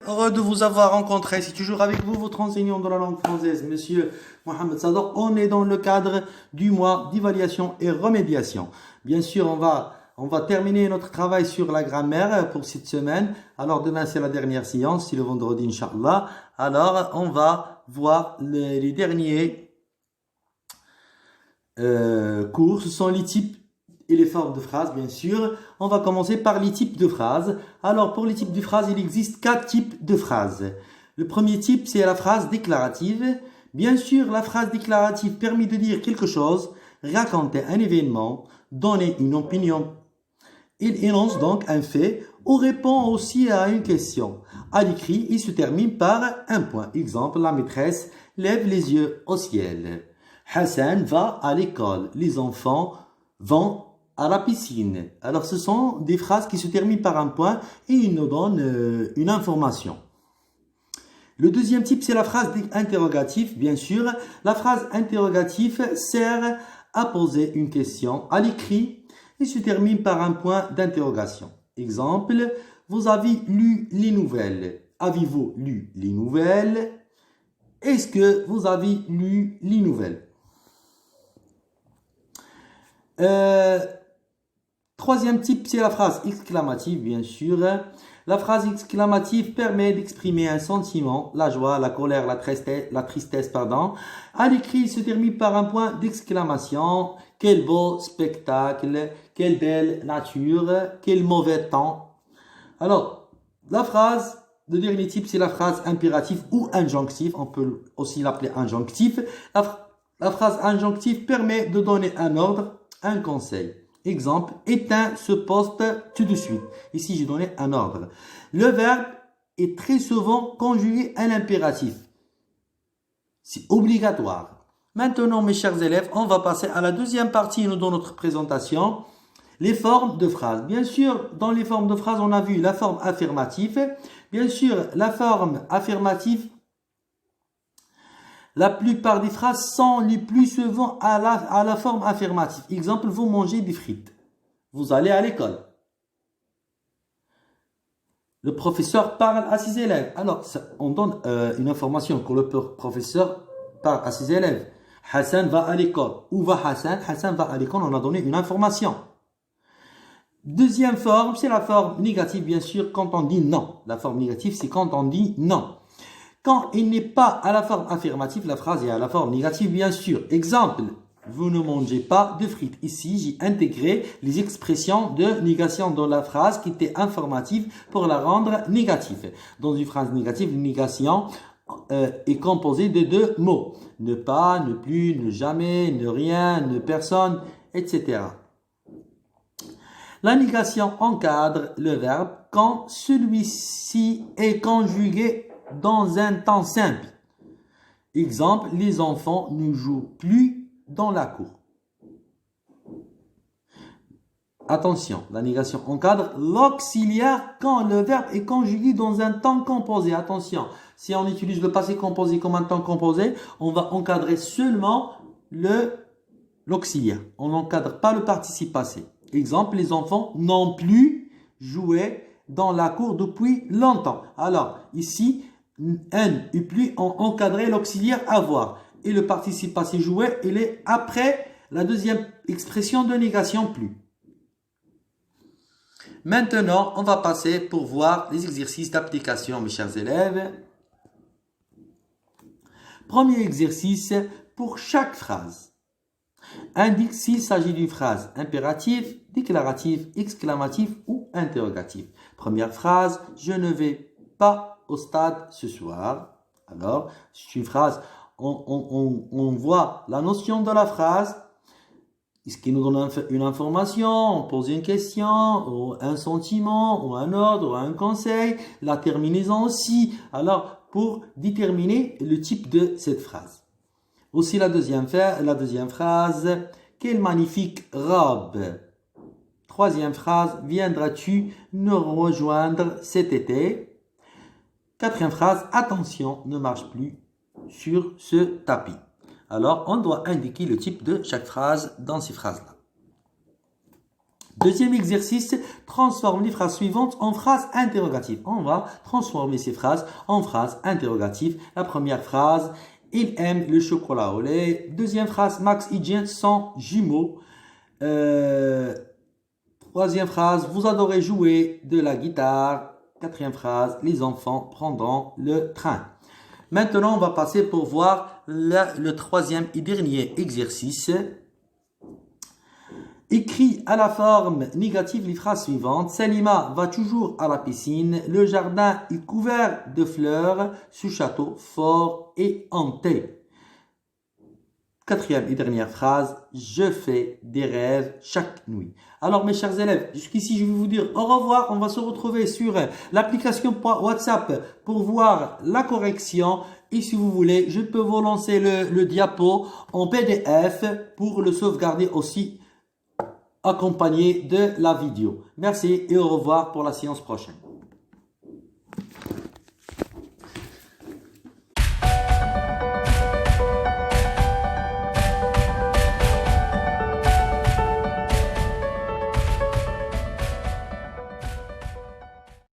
Heureux de vous avoir rencontré. C'est toujours avec vous, votre enseignant de la langue française, Monsieur Mohamed Sadok. On est dans le cadre du mois d'évaluation et remédiation. Bien sûr, on va terminer notre travail sur la grammaire pour cette semaine. Alors, demain, c'est la dernière séance, c'est le vendredi, Inch'Allah. Alors, on va voir les derniers cours. Ce sont les types et les formes de phrases, bien sûr. On va commencer par les types de phrases. Alors, pour les types de phrases, il existe 4 types de phrases. Le premier type, c'est la phrase déclarative. Bien sûr, la phrase déclarative permet de dire quelque chose, raconter un événement, donner une opinion. Il énonce donc un fait ou répond aussi à une question. À l'écrit, il se termine par un point. Exemple, la maîtresse lève les yeux au ciel. Hassan va à l'école. Les enfants vont à la piscine. Alors, ce sont des phrases qui se terminent par un point et ils nous donnent une information. Le deuxième type, c'est la phrase interrogative, bien sûr. La phrase interrogative sert à poser une question à l'écrit et se termine par un point d'interrogation. Exemple, vous avez lu les nouvelles. Avez-vous lu les nouvelles? Est-ce que vous avez lu les nouvelles? Troisième type, c'est la phrase exclamative, bien sûr. La phrase exclamative permet d'exprimer un sentiment, la joie, la colère, la tristesse, pardon. À l'écrit, il se termine par un point d'exclamation. Quel beau spectacle, quelle belle nature, quel mauvais temps. Alors, le dernier type, c'est la phrase impérative ou injonctive. On peut aussi l'appeler injonctif. La phrase injonctive permet de donner un ordre, un conseil. Exemple, éteins ce poste tout de suite. Ici, j'ai donné un ordre. Le verbe est très souvent conjugué à l'impératif. C'est obligatoire. Maintenant, mes chers élèves, on va passer à la deuxième partie de notre présentation. Les formes de phrases. Bien sûr, dans les formes de phrases, on a vu la forme affirmative. Bien sûr, la forme affirmative, la plupart des phrases sont les plus souvent à la forme affirmative. Exemple, vous mangez des frites. Vous allez à l'école. Le professeur parle à ses élèves. Alors, on donne une information que le professeur parle à ses élèves. Hassan va à l'école. Où va Hassan? Hassan va à l'école. On a donné une information. Deuxième forme, c'est la forme négative, bien sûr, quand on dit non. La forme négative, c'est quand on dit non. Quand il n'est pas à la forme affirmative, la phrase est à la forme négative, bien sûr. Exemple, vous ne mangez pas de frites. Ici, j'ai intégré les expressions de négation dans la phrase qui était informative pour la rendre négative. Dans une phrase négative, une négation est composée de 2 mots. Ne pas, ne plus, ne jamais, ne rien, ne personne, etc. La négation encadre le verbe quand celui-ci est conjugué dans un temps simple. Exemple, les enfants ne jouent plus dans la cour. Attention, la négation encadre l'auxiliaire quand le verbe est conjugué dans un temps composé. Attention, si on utilise le passé composé comme un temps composé, on va encadrer seulement l'auxiliaire. On n'encadre pas le participe passé. Exemple, les enfants n'ont plus joué dans la cour depuis longtemps. Alors, ici, un et plus ont encadré l'auxiliaire avoir. Et le participe passé joué, il est après la deuxième expression de négation plus. Maintenant, on va passer pour voir les exercices d'application, mes chers élèves. Premier exercice, pour chaque phrase. Indique s'il s'agit d'une phrase impérative, déclarative, exclamative ou interrogative. Première phrase, je ne vais pas au stade ce soir. Alors, c'est une phrase, on voit la notion de la phrase, ce qui nous donne une information, on pose une question, ou un sentiment, ou un ordre, ou un conseil, la terminaison aussi. Alors, pour déterminer le type de cette phrase. Aussi la deuxième phrase, quelle magnifique robe. Troisième phrase, viendras-tu nous rejoindre cet été? Quatrième phrase, attention, ne marche plus sur ce tapis. Alors, on doit indiquer le type de chaque phrase dans ces phrases-là. Deuxième exercice, transforme les phrases suivantes en phrases interrogatives. On va transformer ces phrases en phrases interrogatives. La première phrase, il aime le chocolat au lait. Deuxième phrase, Max et Jen sont jumeaux. Troisième phrase, vous adorez jouer de la guitare. Quatrième phrase, les enfants prendront le train. Maintenant, on va passer pour voir le troisième et dernier exercice. Écris à la forme négative les phrases suivantes. Salima va toujours à la piscine. Le jardin est couvert de fleurs. Ce château fort et hanté. Quatrième et dernière phrase. Je fais des rêves chaque nuit. Alors mes chers élèves, jusqu'ici je vais vous dire au revoir. On va se retrouver sur l'application WhatsApp pour voir la correction. Et si vous voulez, je peux vous lancer le diapo en PDF pour le sauvegarder aussi, accompagné de la vidéo. Merci et au revoir pour la séance prochaine.